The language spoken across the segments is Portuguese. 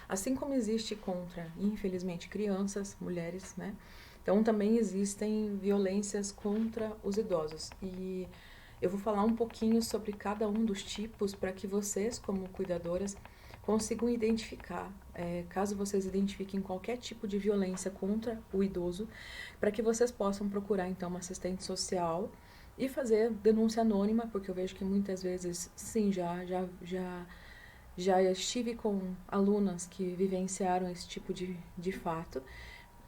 Assim como existe contra, infelizmente, crianças, mulheres, né? Então também existem violências contra os idosos. E eu vou falar um pouquinho sobre cada um dos tipos para que vocês, como cuidadoras, consigam identificar, caso vocês identifiquem qualquer tipo de violência contra o idoso, para que vocês possam procurar então uma assistente social e fazer denúncia anônima, porque eu vejo que muitas vezes, sim, já estive com alunas que vivenciaram esse tipo de fato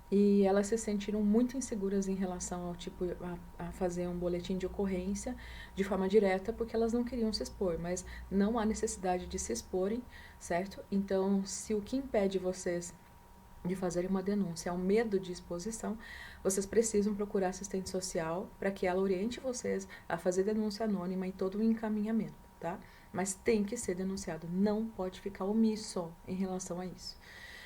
e elas se sentiram muito inseguras em relação ao tipo a fazer um boletim de ocorrência de forma direta porque elas não queriam se expor, mas não há necessidade de se exporem, certo? Então, se o que impede vocês de fazerem uma denúncia é o medo de exposição, vocês precisam procurar assistente social para que ela oriente vocês a fazer denúncia anônima e todo o encaminhamento, tá? Mas tem que ser denunciado, não pode ficar omisso em relação a isso.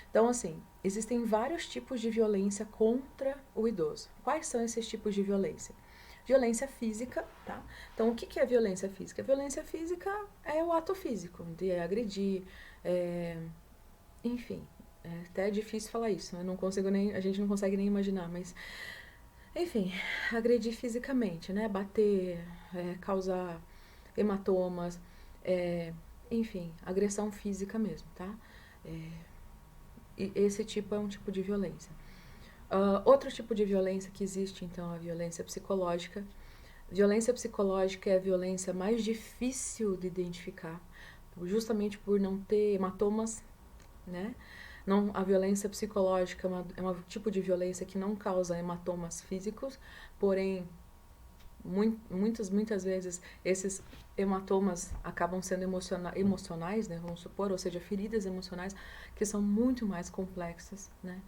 Então, assim, existem vários tipos de violência contra o idoso. Quais são esses tipos de violência? Violência física, tá? Então, o que é violência física? Violência física é o ato físico, de agredir, enfim, até é difícil falar isso, eu não consigo nem, a gente não consegue nem imaginar, mas, enfim, agredir fisicamente, né? Bater, causar hematomas, enfim, agressão física mesmo, tá? E esse tipo é um tipo de violência. Outro tipo de violência que existe, então, é a violência psicológica. Violência psicológica é a violência mais difícil de identificar, justamente por não ter hematomas, né? Não, a violência psicológica é um tipo de violência que não causa hematomas físicos, porém, muitas vezes esses hematomas acabam sendo emocionais, né? Vamos supor, ou seja, feridas emocionais que são muito mais complexas, né?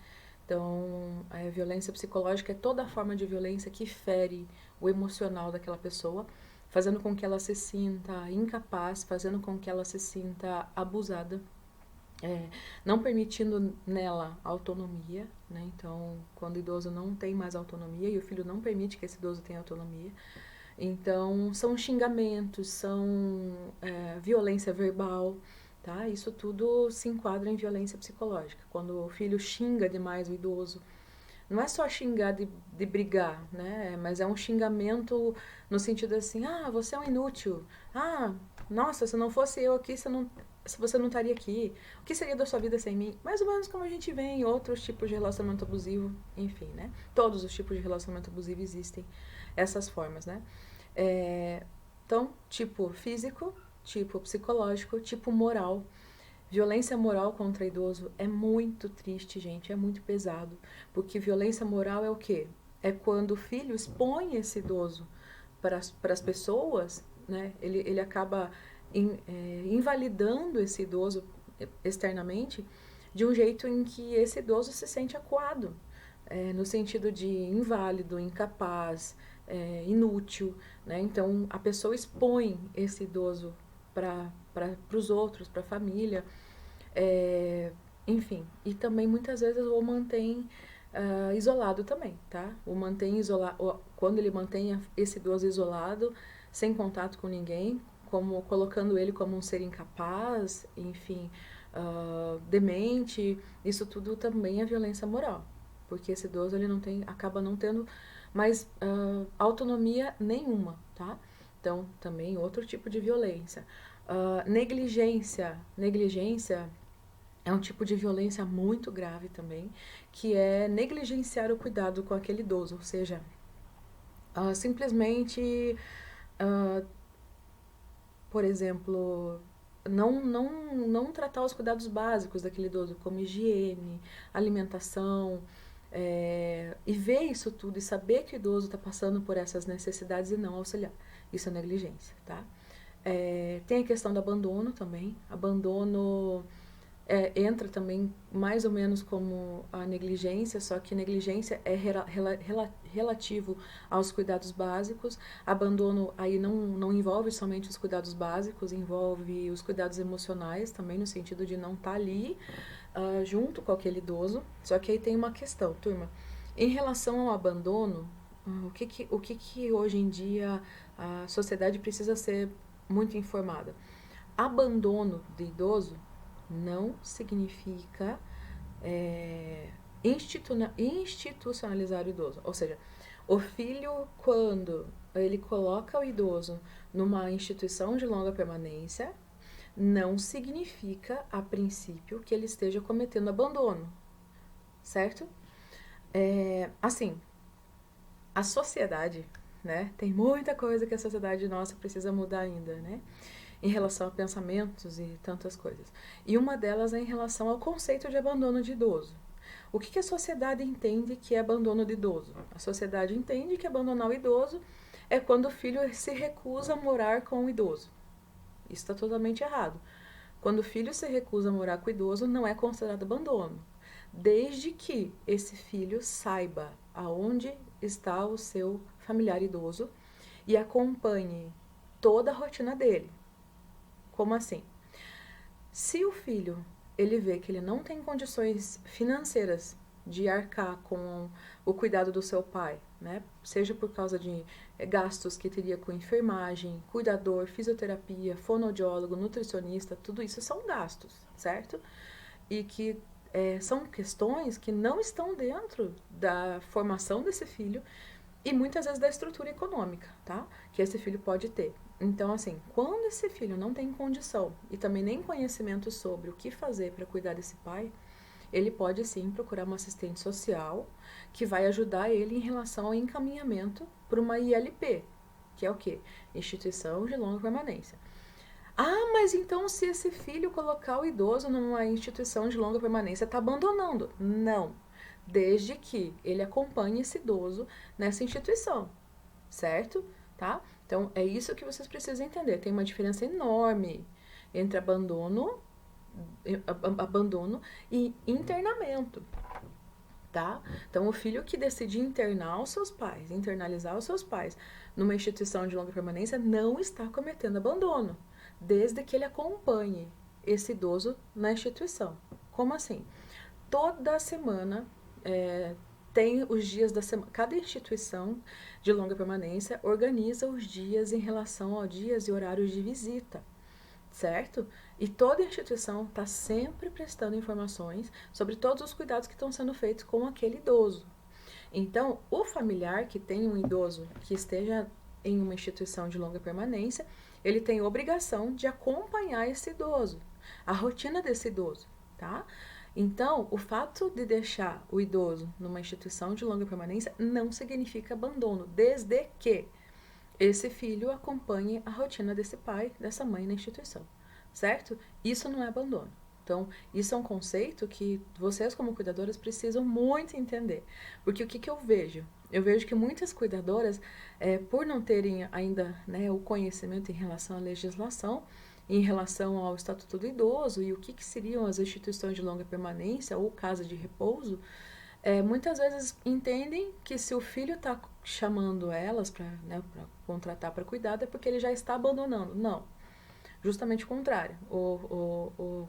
Então, a violência psicológica é toda forma de violência que fere o emocional daquela pessoa, fazendo com que ela se sinta incapaz, fazendo com que ela se sinta abusada, não permitindo nela autonomia, né? Então, quando o idoso não tem mais autonomia e o filho não permite que esse idoso tenha autonomia, então são xingamentos, são violência verbal, tá? Isso tudo se enquadra em violência psicológica. Quando o filho xinga demais o idoso, não é só xingar de brigar, né? Mas é um xingamento no sentido assim, ah, você é um inútil, ah, nossa, se não fosse eu aqui, você não estaria aqui, o que seria da sua vida sem mim? Mais ou menos como a gente vê em outros tipos de relacionamento abusivo, enfim, né? Todos os tipos de relacionamento abusivo existem essas formas, né? Então, tipo físico, tipo psicológico, tipo moral. Violência moral contra idoso é muito triste, gente, é muito pesado. Porque violência moral é o quê? É quando o filho expõe esse idoso para as pessoas, né? Ele acaba invalidando esse idoso externamente de um jeito em que esse idoso se sente acuado, no sentido de inválido, incapaz, inútil, né? Então a pessoa expõe esse idoso para os outros, para a família, enfim, e também muitas vezes o mantém isolado também, tá? O mantém isolado, quando ele mantém esse idoso isolado, sem contato com ninguém, como colocando ele como um ser incapaz, enfim, demente, isso tudo também é violência moral, porque esse idoso ele não tem, acaba não tendo mais autonomia nenhuma, tá? Então, também outro tipo de violência. Negligência é um tipo de violência muito grave também, que é negligenciar o cuidado com aquele idoso, ou seja, simplesmente, uh, por exemplo, não tratar os cuidados básicos daquele idoso, como higiene, alimentação, e ver isso tudo e saber que o idoso está passando por essas necessidades e não auxiliar. Isso é negligência, tá? Tem a questão do abandono também. Abandono entra também mais ou menos como a negligência, só que negligência é relativo aos cuidados básicos. Abandono aí não envolve somente os cuidados básicos, envolve os cuidados emocionais também, no sentido de não estar ali junto com aquele idoso. Só que aí tem uma questão, turma. Em relação ao abandono, o que hoje em dia a sociedade precisa ser muito informada? Abandono de idoso não significa institucionalizar o idoso. Ou seja, o filho, quando ele coloca o idoso numa instituição de longa permanência, não significa, a princípio, que ele esteja cometendo abandono, certo? Assim, a sociedade, né? Tem muita coisa que a sociedade nossa precisa mudar ainda, né? Em relação a pensamentos e tantas coisas. E uma delas é em relação ao conceito de abandono de idoso. O que a sociedade entende que é abandono de idoso? A sociedade entende que abandonar o idoso é quando o filho se recusa a morar com o idoso. Isso está totalmente errado. Quando o filho se recusa a morar com o idoso, não é considerado abandono, desde que esse filho saiba aonde está o seu familiar idoso e acompanhe toda a rotina dele. Como assim? Se o filho ele vê que ele não tem condições financeiras de arcar com o cuidado do seu pai, né? Seja por causa de gastos que teria com enfermagem, cuidador, fisioterapia, fonoaudiólogo, nutricionista, tudo isso são gastos, certo? E que são questões que não estão dentro da formação desse filho e muitas vezes da estrutura econômica, tá? Que esse filho pode ter. Então, assim, quando esse filho não tem condição e também nem conhecimento sobre o que fazer para cuidar desse pai, ele pode sim procurar uma assistente social que vai ajudar ele em relação ao encaminhamento para uma ILP, que é o quê? Instituição de Longa Permanência. Ah, mas então se esse filho colocar o idoso numa instituição de longa permanência, está abandonando. Não. Desde que ele acompanhe esse idoso nessa instituição, certo? Tá? Então, é isso que vocês precisam entender. Tem uma diferença enorme entre abandono e internamento, tá? Então, o filho que decide internar os seus pais, internalizar os seus pais numa instituição de longa permanência, não está cometendo abandono, desde que ele acompanhe esse idoso na instituição. Como assim? Toda semana tem os dias da semana. Cada instituição de longa permanência organiza os dias em relação a dias e horários de visita, certo? E toda instituição está sempre prestando informações sobre todos os cuidados que estão sendo feitos com aquele idoso. Então, o familiar que tem um idoso que esteja em uma instituição de longa permanência, ele tem obrigação de acompanhar esse idoso, a rotina desse idoso, tá? Então, o fato de deixar o idoso numa instituição de longa permanência não significa abandono, desde que esse filho acompanhe a rotina desse pai, dessa mãe na instituição, certo? Isso não é abandono. Então, isso é um conceito que vocês, como cuidadoras, precisam muito entender. Porque o que eu vejo? Eu vejo que muitas cuidadoras, por não terem ainda, né, o conhecimento em relação à legislação, em relação ao Estatuto do Idoso e o que seriam as instituições de longa permanência ou casa de repouso, muitas vezes entendem que se o filho está chamando elas para, né, contratar para cuidado é porque ele já está abandonando. Não, justamente o contrário. O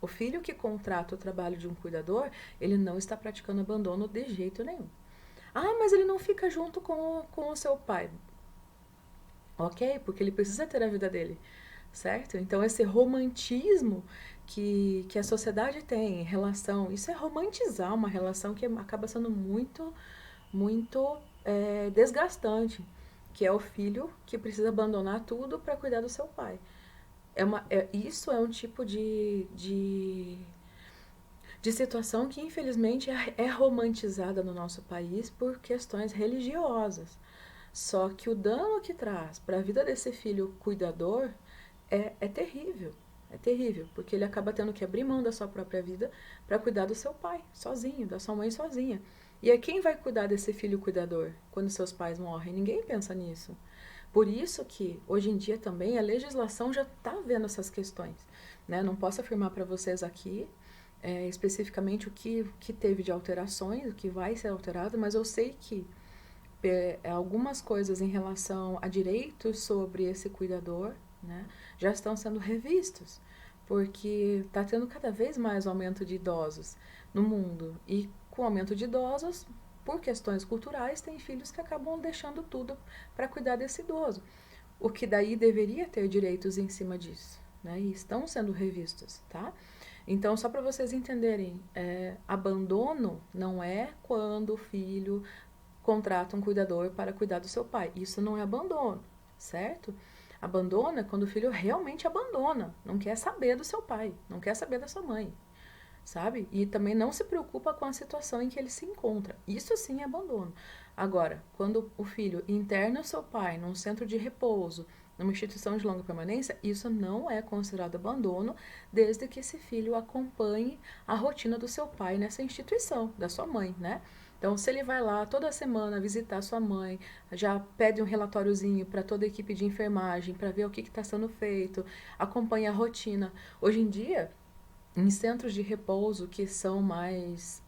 filho que contrata o trabalho de um cuidador, ele não está praticando abandono de jeito nenhum. Ah, mas ele não fica junto com o seu pai. Ok, porque ele precisa ter a vida dele, certo? Então, esse romantismo que a sociedade tem em relação... Isso é romantizar uma relação que acaba sendo muito desgastante, que é o filho que precisa abandonar tudo para cuidar do seu pai. Isso é um tipo de situação que, infelizmente, é romantizada no nosso país por questões religiosas. Só que o dano que traz para a vida desse filho cuidador é terrível. É terrível, porque ele acaba tendo que abrir mão da sua própria vida para cuidar do seu pai, sozinho, da sua mãe sozinha. E é quem vai cuidar desse filho cuidador quando seus pais morrem? Ninguém pensa nisso. Por isso que, hoje em dia também, a legislação já está vendo essas questões. Né? Não posso afirmar para vocês aqui especificamente o que teve de alterações, o que vai ser alterado, mas eu sei que algumas coisas em relação a direitos sobre esse cuidador, né, já estão sendo revistos, porque está tendo cada vez mais aumento de idosos no mundo. E com o aumento de idosos, por questões culturais, tem filhos que acabam deixando tudo para cuidar desse idoso. O que daí deveria ter direitos em cima disso, né, e estão sendo revistos, tá? Então, só para vocês entenderem, abandono não é quando o filho contrata um cuidador para cuidar do seu pai. Isso não é abandono, certo? Abandono é quando o filho realmente abandona, não quer saber do seu pai, não quer saber da sua mãe, sabe? E também não se preocupa com a situação em que ele se encontra. Isso sim é abandono. Agora, quando o filho interna o seu pai num centro de repouso, numa instituição de longa permanência, isso não é considerado abandono, desde que esse filho acompanhe a rotina do seu pai nessa instituição, da sua mãe, né? Então, se ele vai lá toda semana visitar sua mãe, já pede um relatóriozinho para toda a equipe de enfermagem para ver o que está sendo feito, acompanha a rotina. Hoje em dia, em centros de repouso que são mais,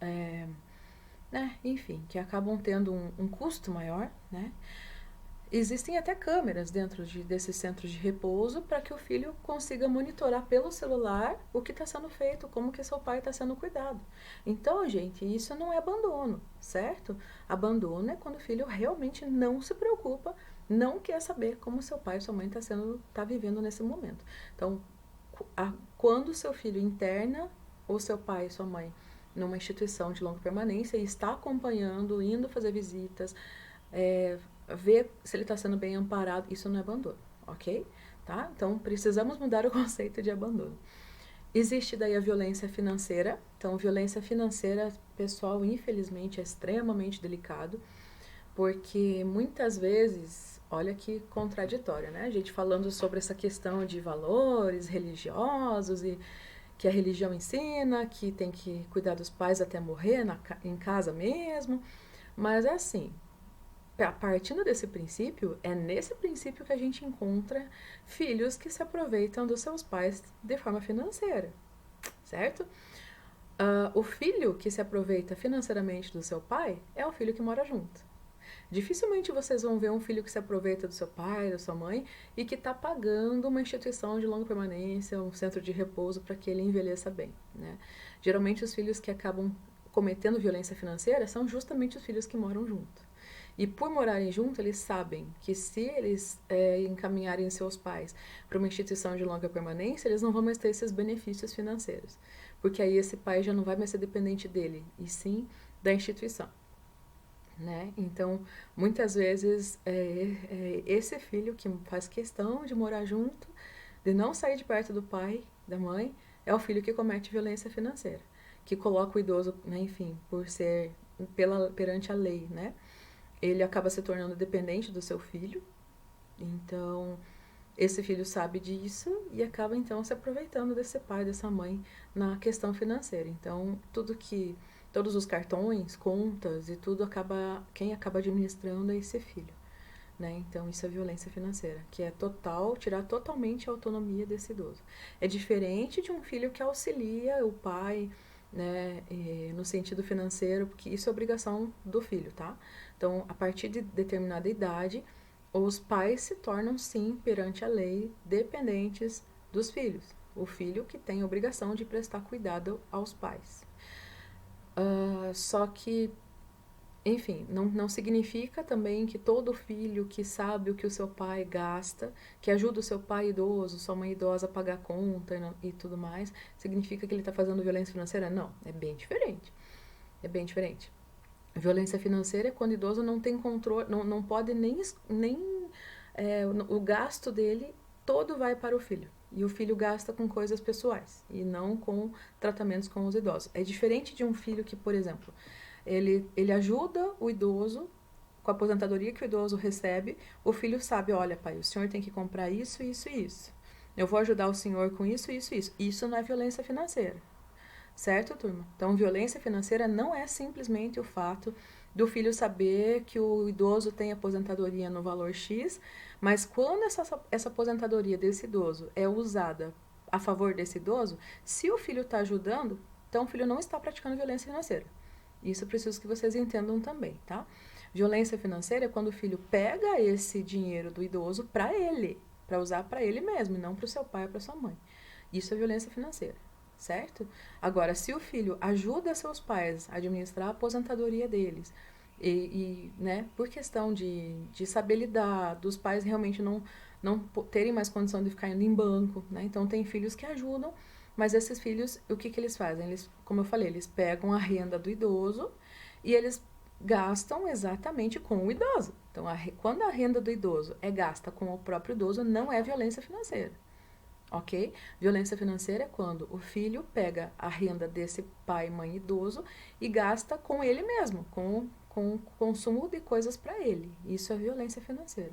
né, enfim, que acabam tendo um custo maior, né? Existem até câmeras dentro desses centros de repouso para que o filho consiga monitorar pelo celular o que está sendo feito, como que seu pai está sendo cuidado. Então, gente, isso não é abandono, certo? Abandono é quando o filho realmente não se preocupa, não quer saber como seu pai e sua mãe tá vivendo nesse momento. Então, quando seu filho interna o seu pai e sua mãe numa instituição de longa permanência e está acompanhando, indo fazer visitas, ver se ele está sendo bem amparado, isso não é abandono, ok? Tá? Então, precisamos mudar o conceito de abandono. Existe daí a violência financeira. Então, violência financeira, pessoal, infelizmente, é extremamente delicado, porque muitas vezes, olha que contraditório, né? A gente falando sobre essa questão de valores religiosos e que a religião ensina, que tem que cuidar dos pais até morrer em casa mesmo, mas é assim, partindo desse princípio, é nesse princípio que a gente encontra filhos que se aproveitam dos seus pais de forma financeira, certo? O filho que se aproveita financeiramente do seu pai é o filho que mora junto. Dificilmente vocês vão ver um filho que se aproveita do seu pai, da sua mãe e que está pagando uma instituição de longa permanência, um centro de repouso para que ele envelheça bem, né? Geralmente os filhos que acabam cometendo violência financeira são justamente os filhos que moram junto. E por morarem juntos, eles sabem que se eles encaminharem seus pais para uma instituição de longa permanência, eles não vão mais ter esses benefícios financeiros. Porque aí esse pai já não vai mais ser dependente dele, e sim da instituição. Né? Então, muitas vezes, esse filho que faz questão de morar junto, de não sair de perto do pai, da mãe, é o filho que comete violência financeira, que coloca o idoso, né, enfim, por ser perante a lei, né? Ele acaba se tornando dependente do seu filho, então esse filho sabe disso e acaba então se aproveitando desse pai, dessa mãe na questão financeira. Então, todos os cartões, contas e tudo quem acaba administrando é esse filho, né? Então, isso é violência financeira, que é tirar totalmente a autonomia desse idoso. É diferente de um filho que auxilia o pai, né, no sentido financeiro, porque isso é obrigação do filho, tá? Então, a partir de determinada idade, os pais se tornam, sim, perante a lei, dependentes dos filhos. O filho que tem a obrigação de prestar cuidado aos pais. Só que, enfim, não significa também que todo filho que sabe o que o seu pai gasta, que ajuda o seu pai idoso, sua mãe idosa a pagar conta e tudo mais, significa que ele está fazendo violência financeira? Não, é bem diferente. É bem diferente. Violência financeira é quando o idoso não tem controle, não pode nem o gasto dele todo vai para o filho. E o filho gasta com coisas pessoais e não com tratamentos com os idosos. É diferente de um filho que, por exemplo, ele ajuda o idoso com a aposentadoria que o idoso recebe. O filho sabe, olha, pai, o senhor tem que comprar isso, isso e isso. Eu vou ajudar o senhor com isso, isso e isso. Isso não é violência financeira. Certo, turma? Então, violência financeira não é simplesmente o fato do filho saber que o idoso tem aposentadoria no valor X, mas quando essa aposentadoria desse idoso é usada a favor desse idoso, se o filho está ajudando, então o filho não está praticando violência financeira. Isso eu preciso que vocês entendam também, tá? Violência financeira é quando o filho pega esse dinheiro do idoso para ele, para usar para ele mesmo, e não para o seu pai ou para sua mãe. Isso é violência financeira. Certo? Agora, se o filho ajuda seus pais a administrar a aposentadoria deles, né, por questão de saber lidar, dos pais realmente não terem mais condição de ficar indo em banco, né? Então, tem filhos que ajudam Mas esses filhos, o que eles fazem? Eles, como eu falei, eles pegam a renda do idoso e eles gastam exatamente com o idoso. Então, quando a renda do idoso é gasta com o próprio idoso, não é violência financeira, ok? Violência financeira é quando o filho pega a renda desse pai, mãe idoso e gasta com ele mesmo, com o consumo de coisas para ele. Isso é violência financeira.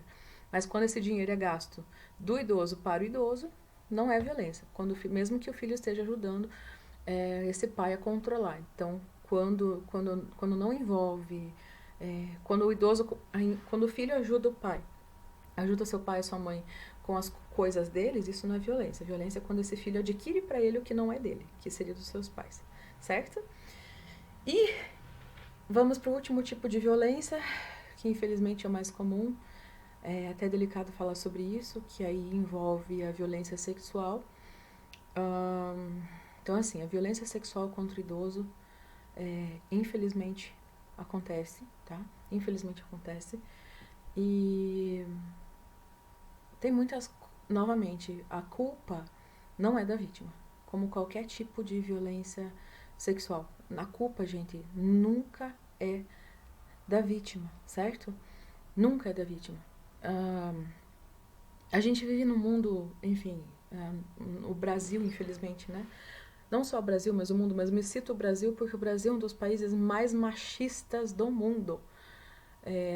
Mas quando esse dinheiro é gasto do idoso para o idoso, não é violência. Mesmo que o filho esteja ajudando esse pai a controlar. Então, quando não envolve, quando o idoso, quando o filho ajuda o pai, ajuda seu pai e sua mãe com as coisas deles, isso não é violência. Violência é quando esse filho adquire para ele o que não é dele, que seria dos seus pais, certo? E vamos para o último tipo de violência, que infelizmente é o mais comum. É até delicado falar sobre isso, que aí envolve a violência sexual. Então, assim, a violência sexual contra o idoso, infelizmente, acontece, tá? Infelizmente acontece. E tem muitas... Novamente, a culpa não é da vítima, como qualquer tipo de violência sexual. A culpa, gente, nunca é da vítima, certo? Nunca é da vítima. A gente vive num mundo, enfim, o Brasil, infelizmente, né? Não só o Brasil, mas o mundo, mas me cito o Brasil porque o Brasil é um dos países mais machistas do mundo,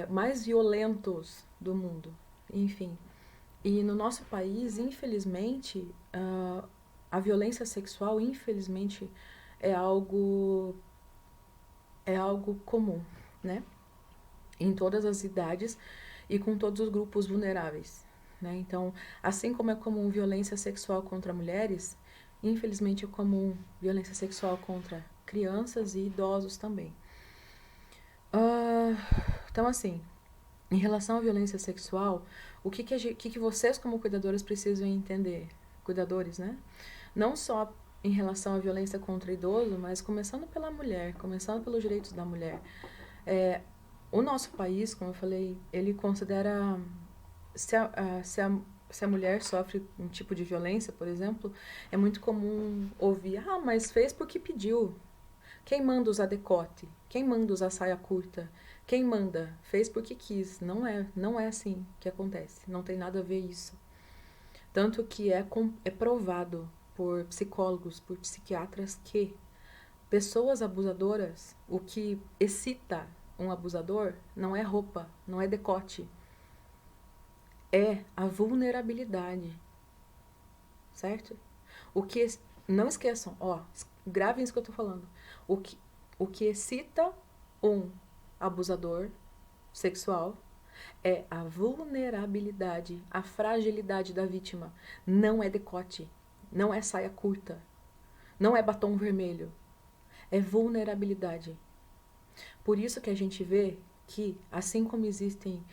mais violentos do mundo, enfim. E no nosso país, infelizmente, a violência sexual, infelizmente, é algo comum, né? Em todas as idades e com todos os grupos vulneráveis, né? Então, assim como é comum violência sexual contra mulheres, infelizmente é comum violência sexual contra crianças e idosos também. Então, assim, em relação à violência sexual, o que vocês como cuidadoras precisam entender? Cuidadores, né? Não só em relação à violência contra idoso, mas começando pela mulher, começando pelos direitos da mulher. O nosso país, como eu falei, ele considera... Se a mulher sofre um tipo de violência, por exemplo, é muito comum ouvir: ah, mas fez porque pediu. Quem manda usar decote? Quem manda usar saia curta? Quem manda? Fez porque quis. Não é assim que acontece. Não tem nada a ver isso. Tanto que é provado por psicólogos, por psiquiatras, que pessoas abusadoras, o que excita um abusador não é roupa, não é decote. É a vulnerabilidade. Certo? Não esqueçam, gravem isso que eu tô falando. O que excita um abusador sexual é a vulnerabilidade, a fragilidade da vítima. Não é decote, não é saia curta, não é batom vermelho. É vulnerabilidade. Por isso que a gente vê que, assim como existem,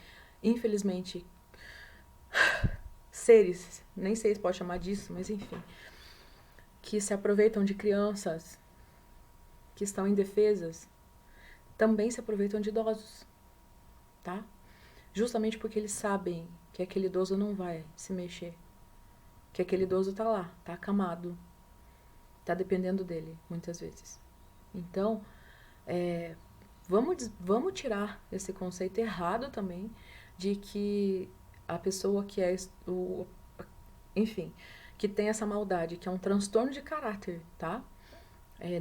infelizmente, seres, nem sei se pode chamar disso, mas enfim, que se aproveitam de crianças que estão indefesas, também se aproveitam de idosos, tá? Justamente porque eles sabem que aquele idoso não vai se mexer, que aquele idoso tá lá, tá acamado, tá dependendo dele, muitas vezes. Então, vamos tirar esse conceito errado também de que a pessoa que enfim, que tem essa maldade, que é um transtorno de caráter, tá?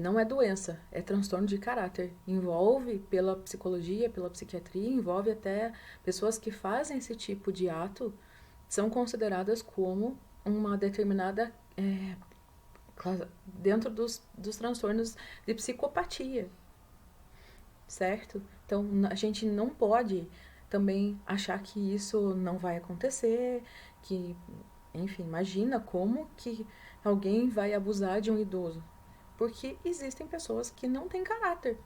Não é doença, é transtorno de caráter. Envolve, pela psicologia, pela psiquiatria, envolve até pessoas que fazem esse tipo de ato, são consideradas como uma determinada... dentro dos transtornos de psicopatia, certo? Então, a gente não pode também achar que isso não vai acontecer, que, enfim, imagina como que alguém vai abusar de um idoso. Porque existem pessoas que não têm caráter.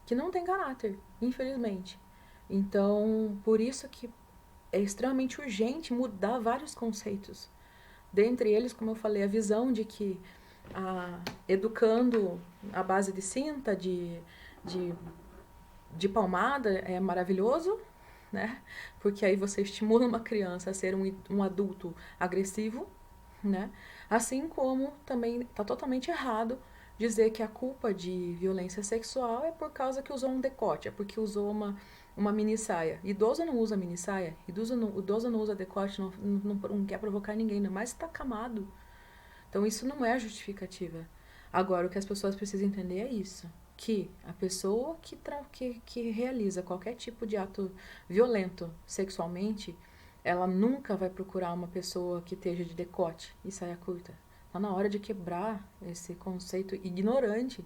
Que não têm caráter, infelizmente. Então, por isso que é extremamente urgente mudar vários conceitos. Dentre eles, como eu falei, a visão de que educando à base de cinta, de palmada é maravilhoso, né? Porque aí você estimula uma criança a ser um adulto agressivo, né? Assim como também está totalmente errado dizer que a culpa de violência sexual é por causa que usou um decote, é porque usou uma mini saia. Idoso não usa mini saia, idoso não usa decote, não quer provocar ninguém, ainda mais está camado. Então isso não é justificativa. Agora, o que as pessoas precisam entender é isso, que a pessoa que realiza qualquer tipo de ato violento sexualmente, ela nunca vai procurar uma pessoa que esteja de decote e saia curta. Está na hora de quebrar esse conceito ignorante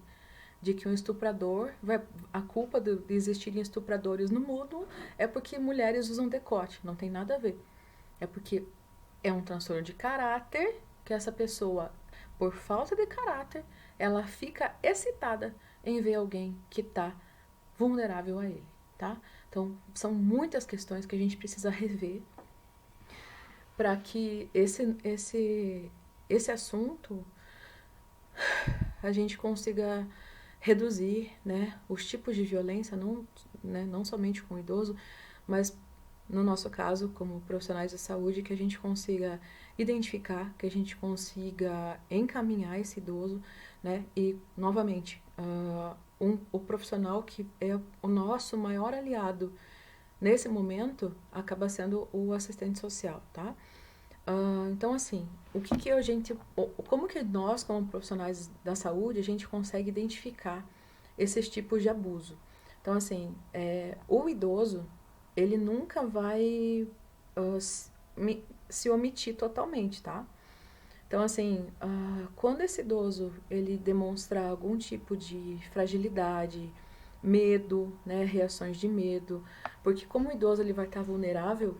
de que um estuprador vai, a culpa de existirem estupradores no mundo é porque mulheres usam decote. Não tem nada a ver. É porque é um transtorno de caráter que essa pessoa, por falta de caráter, ela fica excitada em ver alguém que está vulnerável a ele, tá? Então, são muitas questões que a gente precisa rever para que esse assunto a gente consiga reduzir, né, os tipos de violência, não, né, não somente com o idoso, mas no nosso caso, como profissionais de saúde, que a gente consiga identificar, que a gente consiga encaminhar esse idoso, né, e novamente, o profissional que é o nosso maior aliado nesse momento acaba sendo o assistente social, tá? Então, assim, o que que a gente, como que nós, como profissionais da saúde, a gente consegue identificar esses tipos de abuso? Então, assim, o idoso, ele nunca vai se omitir totalmente, tá? Então, assim, quando esse idoso, ele demonstrar algum tipo de fragilidade, medo, né, reações de medo, porque como o idoso ele vai estar vulnerável,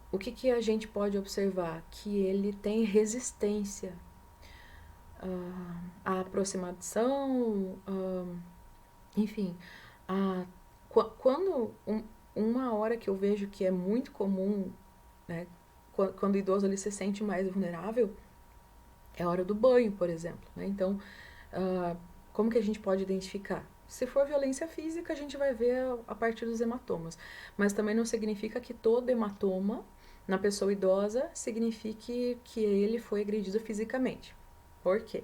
o que que a gente pode observar? Que ele tem resistência à aproximação, enfim, quando uma hora que eu vejo que é muito comum, né, quando o idoso ele se sente mais vulnerável, é a hora do banho, por exemplo, né? Então, como que a gente pode identificar? Se for violência física, a gente vai ver a partir dos hematomas. Mas também não significa que todo hematoma na pessoa idosa signifique que ele foi agredido fisicamente. Por quê?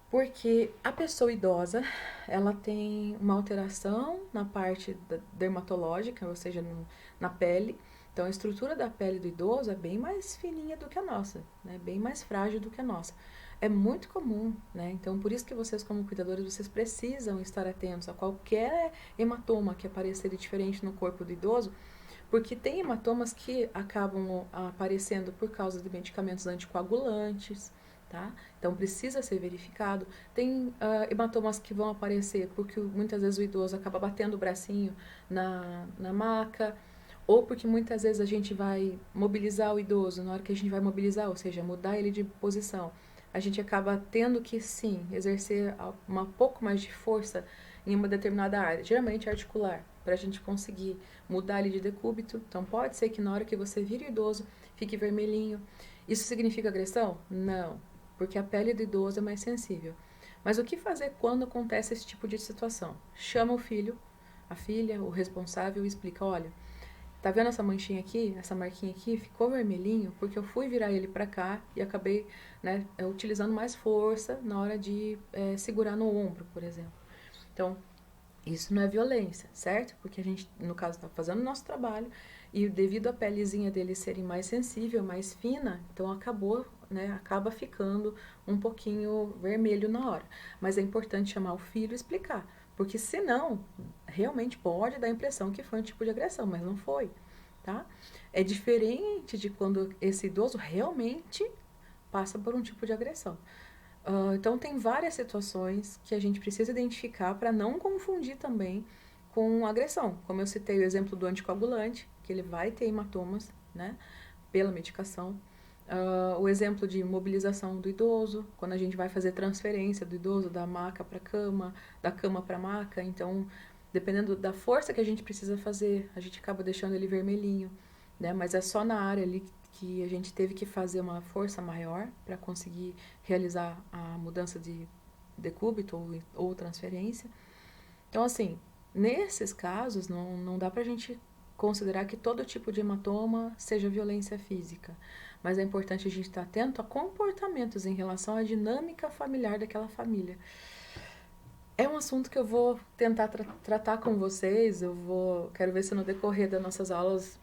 Porque a pessoa idosa, ela tem uma alteração na parte dermatológica, ou seja, na pele. Então, a estrutura da pele do idoso é bem mais fininha do que a nossa, né? Bem mais frágil do que a nossa. É muito comum, né? Então, por isso que vocês, como cuidadores, vocês precisam estar atentos a qualquer hematoma que aparecer de diferente no corpo do idoso, porque tem hematomas que acabam aparecendo por causa de medicamentos anticoagulantes, tá? Então precisa ser verificado. Tem hematomas que vão aparecer porque muitas vezes o idoso acaba batendo o bracinho na maca, ou porque muitas vezes a gente vai mobilizar o idoso, na hora que a gente vai mobilizar, ou seja, mudar ele de posição, a gente acaba tendo que sim exercer um pouco mais de força em uma determinada área, geralmente articular, para a gente conseguir mudar ele de decúbito. Então pode ser que na hora que você vira o idoso fique vermelhinho. Isso significa agressão? Não, porque a pele do idoso é mais sensível. Mas o que fazer quando acontece esse tipo de situação? Chama o filho, a filha, o responsável e explica, olha, tá vendo essa manchinha aqui, essa marquinha aqui? Ficou vermelhinho porque eu fui virar ele para cá e acabei, né, utilizando mais força na hora de segurar no ombro, por exemplo. Então, isso não é violência, certo? Porque a gente, no caso, está fazendo o nosso trabalho e devido à pelezinha dele serem mais sensível, mais fina, então acabou, né, acaba ficando um pouquinho vermelho na hora. Mas é importante chamar o filho e explicar, porque senão, realmente pode dar a impressão que foi um tipo de agressão, mas não foi, tá? É diferente de quando esse idoso realmente passa por um tipo de agressão. Então, tem várias situações que a gente precisa identificar para não confundir também com agressão. Como eu citei o exemplo do anticoagulante, que ele vai ter hematomas, né, pela medicação. O exemplo de mobilização do idoso, quando a gente vai fazer transferência do idoso da maca para a cama, da cama para a maca. Então, dependendo da força que a gente precisa fazer, a gente acaba deixando ele vermelhinho, né? Mas é só na área ali que a gente teve que fazer uma força maior para conseguir realizar a mudança de decúbito ou transferência. Então, assim, nesses casos, não dá para a gente considerar que todo tipo de hematoma seja violência física. mas é importante a gente estar atento a comportamentos em relação à dinâmica familiar daquela família. É um assunto que eu vou tentar tratar com vocês. Quero ver se no decorrer das nossas aulas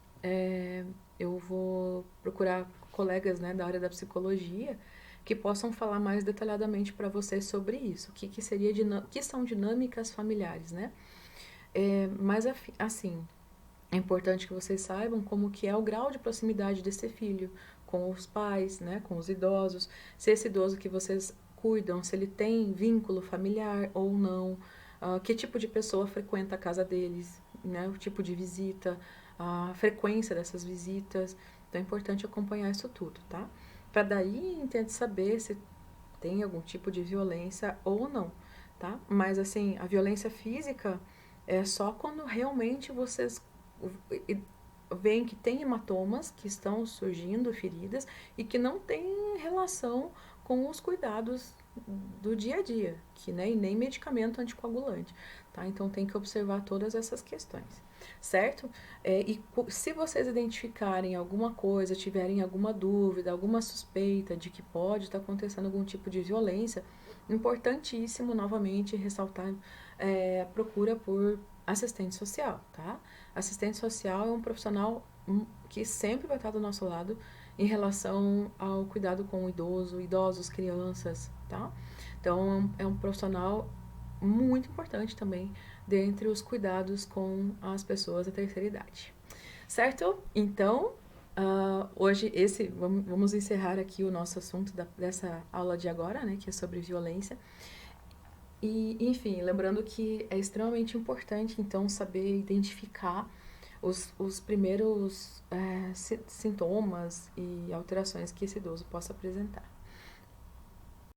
eu vou procurar colegas, né, da área da psicologia que possam falar mais detalhadamente para vocês sobre isso. O que são dinâmicas familiares, né? Mas assim, é importante que vocês saibam como que é o grau de proximidade desse filho com os pais, né, com os idosos, se esse idoso que vocês cuidam, se ele tem vínculo familiar ou não, que tipo de pessoa frequenta a casa deles, né, o tipo de visita, a frequência dessas visitas. Então é importante acompanhar isso tudo, tá? Para daí tentar saber se tem algum tipo de violência ou não, tá? Mas assim, a violência física é só quando realmente vocês veem que tem hematomas que estão surgindo, feridas, e que não tem relação com os cuidados do dia a dia, que né, e nem medicamento anticoagulante, tá? Então tem que observar todas essas questões, certo? E se vocês identificarem alguma coisa, tiverem alguma dúvida, alguma suspeita de que pode estar acontecendo algum tipo de violência, importantíssimo novamente ressaltar a procura por assistente social, tá? Assistente social é um profissional que sempre vai estar do nosso lado em relação ao cuidado com o idoso, idosos, crianças, tá? Então, é um profissional muito importante também dentre os cuidados com as pessoas da terceira idade. Certo? Então, hoje vamos encerrar aqui o nosso assunto dessa aula de agora, né, que é sobre violência. E, enfim, lembrando que é extremamente importante, então, saber identificar os primeiros sintomas e alterações que esse idoso possa apresentar.